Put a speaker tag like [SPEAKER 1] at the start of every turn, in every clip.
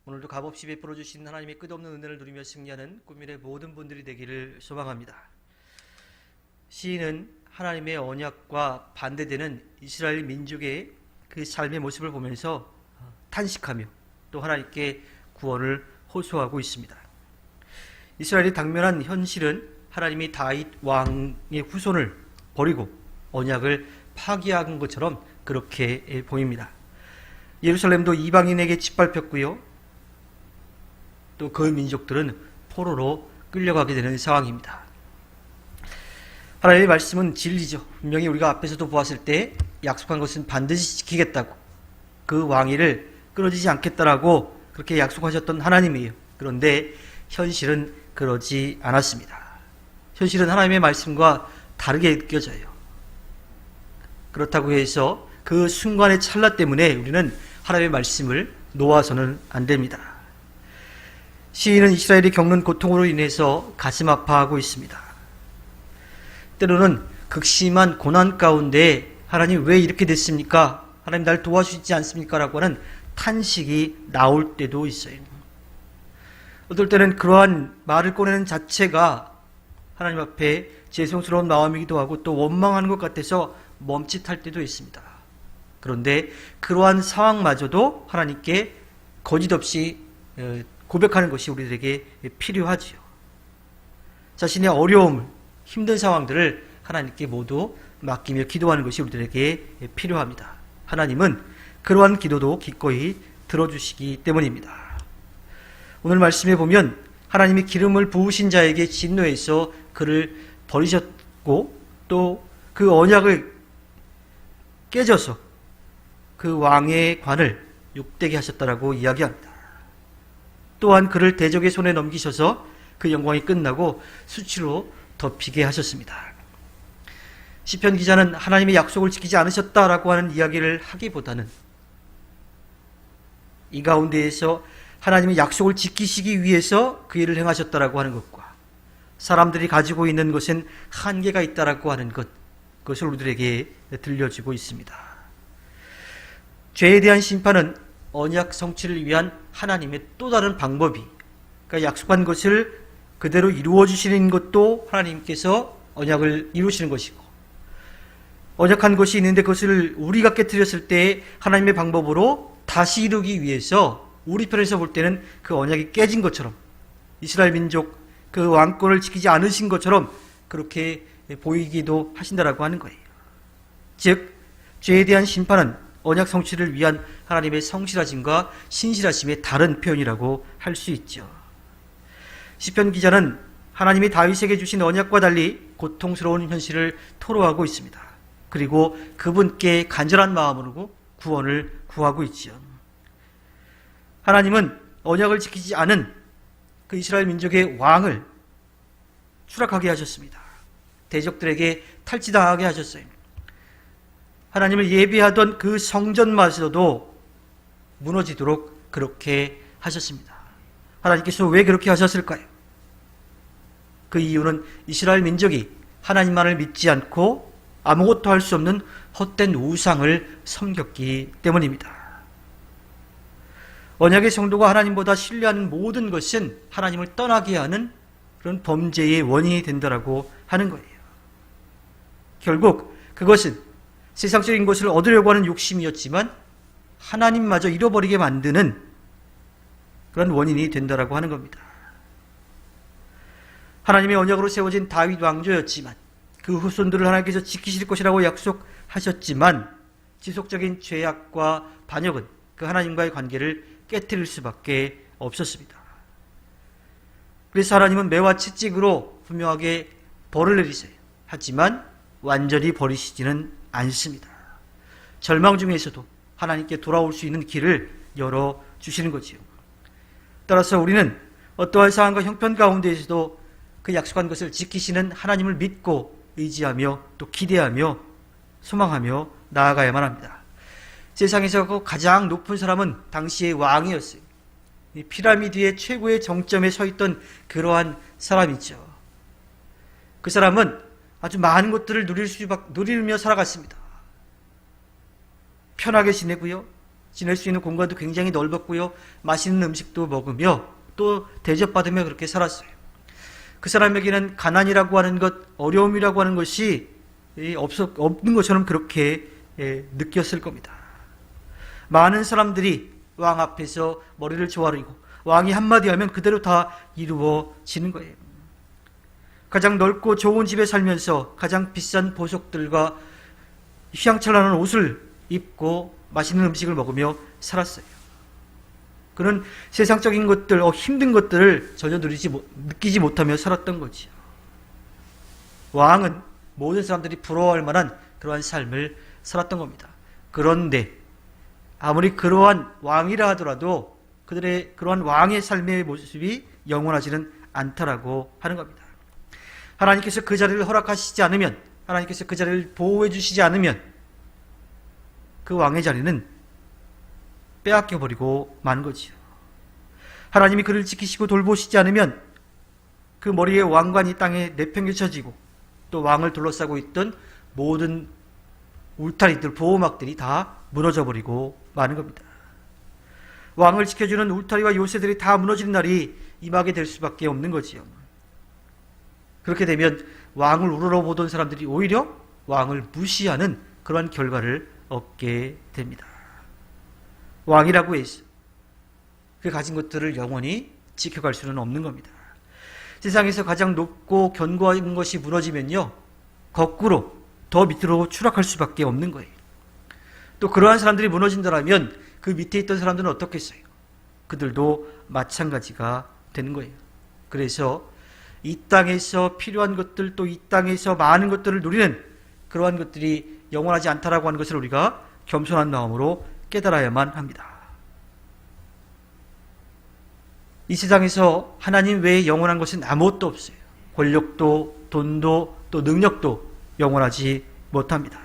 [SPEAKER 1] 오늘도 값없이 베풀어 주신 하나님의 끝없는 은혜를 누리며 승리하는 꿈일의 모든 분들이 되기를 소망합니다. 시인은 하나님의 언약과 반대되는 이스라엘 민족의 그 삶의 모습을 보면서 탄식하며 또 하나님께 구원을 호소하고 있습니다. 이스라엘이 당면한 현실은 하나님이 다윗 왕의 후손을 버리고 언약을 파기한 것처럼 그렇게 보입니다. 예루살렘도 이방인에게 짓밟혔고요. 또 그 민족들은 포로로 끌려가게 되는 상황입니다. 하나님의 말씀은 진리죠. 분명히 우리가 앞에서도 보았을 때 약속한 것은 반드시 지키겠다고, 그 왕위를 끊어지지 않겠다라고 그렇게 약속하셨던 하나님이에요. 그런데 현실은 그러지 않았습니다. 현실은 하나님의 말씀과 다르게 느껴져요. 그렇다고 해서 그 순간의 찰나 때문에 우리는 하나님의 말씀을 놓아서는 안 됩니다. 시인은 이스라엘이 겪는 고통으로 인해서 가슴 아파하고 있습니다. 때로는 극심한 고난 가운데 하나님 왜 이렇게 됐습니까? 하나님 날 도와주시지 않습니까? 라고 하는 탄식이 나올 때도 있어요. 어떨 때는 그러한 말을 꺼내는 자체가 하나님 앞에 죄송스러운 마음이기도 하고 또 원망하는 것 같아서 멈칫할 때도 있습니다. 그런데 그러한 상황마저도 하나님께 거짓없이 고백하는 것이 우리들에게 필요하지요. 자신의 어려움을, 힘든 상황들을 하나님께 모두 맡기며 기도하는 것이 우리들에게 필요합니다. 하나님은 그러한 기도도 기꺼이 들어주시기 때문입니다. 오늘 말씀에 보면 하나님이 기름을 부으신 자에게 진노해서 그를 버리셨고 또 그 언약을 깨져서 그 왕의 관을 욕되게 하셨다라고 이야기합니다. 또한 그를 대적의 손에 넘기셔서 그 영광이 끝나고 수치로 덮이게 하셨습니다. 시편 기자는 하나님의 약속을 지키지 않으셨다라고 하는 이야기를 하기보다는 이 가운데에서 하나님의 약속을 지키시기 위해서 그 일을 행하셨다라고 하는 것과 사람들이 가지고 있는 것은 한계가 있다라고 하는 것, 그것을 우리들에게 들려주고 있습니다. 죄에 대한 심판은 언약 성취를 위한 하나님의 또 다른 방법이, 그러니까 약속한 것을 그대로 이루어 주시는 것도 하나님께서 언약을 이루시는 것이고, 언약한 것이 있는데 그것을 우리가 깨뜨렸을 때 하나님의 방법으로 다시 이루기 위해서 우리 편에서 볼 때는 그 언약이 깨진 것처럼, 이스라엘 민족 그 왕권을 지키지 않으신 것처럼 그렇게 보이기도 하신다라고 하는 거예요. 즉 죄에 대한 심판은 언약 성취를 위한 하나님의 성실하심과 신실하심의 다른 표현이라고 할 수 있죠. 시편 기자는 하나님이 다윗에게 주신 언약과 달리 고통스러운 현실을 토로하고 있습니다. 그리고 그분께 간절한 마음으로 구원을 구하고 있지요. 하나님은 언약을 지키지 않은 그 이스라엘 민족의 왕을 추락하게 하셨습니다. 대적들에게 탈취당하게 하셨어요. 하나님을 예배하던 그 성전마저도 무너지도록 그렇게 하셨습니다. 하나님께서 왜 그렇게 하셨을까요? 그 이유는 이스라엘 민족이 하나님만을 믿지 않고 아무것도 할 수 없는 헛된 우상을 섬겼기 때문입니다. 언약의 성도가 하나님보다 신뢰하는 모든 것은 하나님을 떠나게 하는 그런 범죄의 원인이 된다라고 하는 거예요. 결국 그것은 세상적인 것을 얻으려고 하는 욕심이었지만 하나님마저 잃어버리게 만드는 그런 원인이 된다라고 하는 겁니다. 하나님의 언약으로 세워진 다윗 왕조였지만 그 후손들을 하나님께서 지키실 것이라고 약속하셨지만 지속적인 죄악과 반역은 그 하나님과의 관계를 깨뜨릴 수밖에 없었습니다. 그래서 하나님은 매와 채찍으로 분명하게 벌을 내리세요. 하지만 완전히 버리시지는 않습니다. 절망 중에서도 하나님께 돌아올 수 있는 길을 열어주시는 거지요. 따라서 우리는 어떠한 상황과 형편 가운데에서도 그 약속한 것을 지키시는 하나님을 믿고 의지하며 또 기대하며 소망하며 나아가야만 합니다. 세상에서 가장 높은 사람은 당시의 왕이었어요. 피라미드의 최고의 정점에 서 있던 그러한 사람이죠. 그 사람은 아주 많은 것들을 누리며 살아갔습니다. 편하게 지내고요. 지낼 수 있는 공간도 굉장히 넓었고요. 맛있는 음식도 먹으며 또 대접받으며 그렇게 살았어요. 그 사람에게는 가난이라고 하는 것, 어려움이라고 하는 것이 없는 것처럼 그렇게 느꼈을 겁니다. 많은 사람들이 왕 앞에서 머리를 조아리고 왕이 한마디 하면 그대로 다 이루어지는 거예요. 가장 넓고 좋은 집에 살면서 가장 비싼 보석들과 휘황찬란한 옷을 입고 맛있는 음식을 먹으며 살았어요. 그는 세상적인 것들, 힘든 것들을 전혀 느끼지 못하며 살았던 거지요. 왕은 모든 사람들이 부러워할 만한 그러한 삶을 살았던 겁니다. 그런데 아무리 그러한 왕이라 하더라도 그들의 그러한 왕의 삶의 모습이 영원하지는 않다라고 하는 겁니다. 하나님께서 그 자리를 허락하시지 않으면, 하나님께서 그 자리를 보호해 주시지 않으면 그 왕의 자리는 빼앗겨버리고 만 거지요. 하나님이 그를 지키시고 돌보시지 않으면 그 머리에 왕관이 땅에 내팽개쳐지고 또 왕을 둘러싸고 있던 모든 울타리들, 보호막들이 다 무너져버리고 마는 겁니다. 왕을 지켜주는 울타리와 요새들이 다 무너지는 날이 임하게 될 수밖에 없는 거지요. 그렇게 되면 왕을 우러러보던 사람들이 오히려 왕을 무시하는 그러한 결과를 얻게 됩니다. 왕이라고 해서 그 가진 것들을 영원히 지켜갈 수는 없는 겁니다. 세상에서 가장 높고 견고한 것이 무너지면요, 거꾸로 더 밑으로 추락할 수밖에 없는 거예요. 또 그러한 사람들이 무너진다면 그 밑에 있던 사람들은 어떻겠어요? 그들도 마찬가지가 되는 거예요. 그래서 이 땅에서 필요한 것들, 또 이 땅에서 많은 것들을 누리는 그러한 것들이 영원하지 않다라고 하는 것을 우리가 겸손한 마음으로 깨달아야만 합니다. 이 세상에서 하나님 외에 영원한 것은 아무것도 없어요. 권력도, 돈도, 또 능력도 영원하지 못합니다.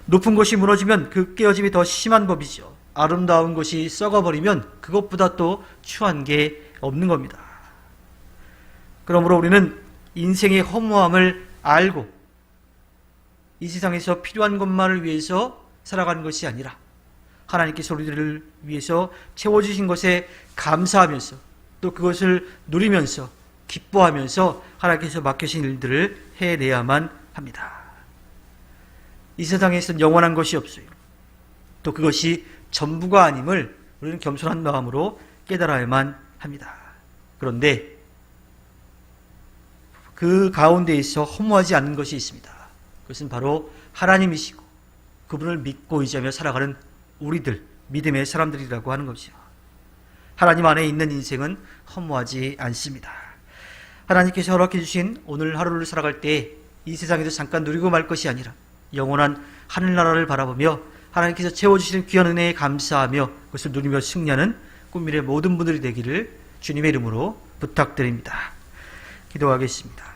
[SPEAKER 1] 높은 것이 무너지면 그 깨어짐이 더 심한 법이죠. 아름다운 것이 썩어버리면 그것보다 또 추한 게 없는 겁니다. 그러므로 우리는 인생의 허무함을 알고 이 세상에서 필요한 것만을 위해서 살아가는 것이 아니라 하나님께서 우리들을 위해서 채워주신 것에 감사하면서 또 그것을 누리면서 기뻐하면서 하나님께서 맡겨진 일들을 해내야만 합니다. 이 세상에서는 영원한 것이 없어요. 또 그것이 전부가 아님을 우리는 겸손한 마음으로 깨달아야만 합니다. 그런데 그 가운데에서 허무하지 않는 것이 있습니다. 그것은 바로 하나님이시고 그분을 믿고 의지하며 살아가는 우리들, 믿음의 사람들이라고 하는 것이죠. 하나님 안에 있는 인생은 허무하지 않습니다. 하나님께서 허락해 주신 오늘 하루를 살아갈 때 이 세상에서 잠깐 누리고 말 것이 아니라 영원한 하늘나라를 바라보며 하나님께서 채워주시는 귀한 은혜에 감사하며 그것을 누리며 승리하는 꿈미래 모든 분들이 되기를 주님의 이름으로 부탁드립니다. 기도하겠습니다.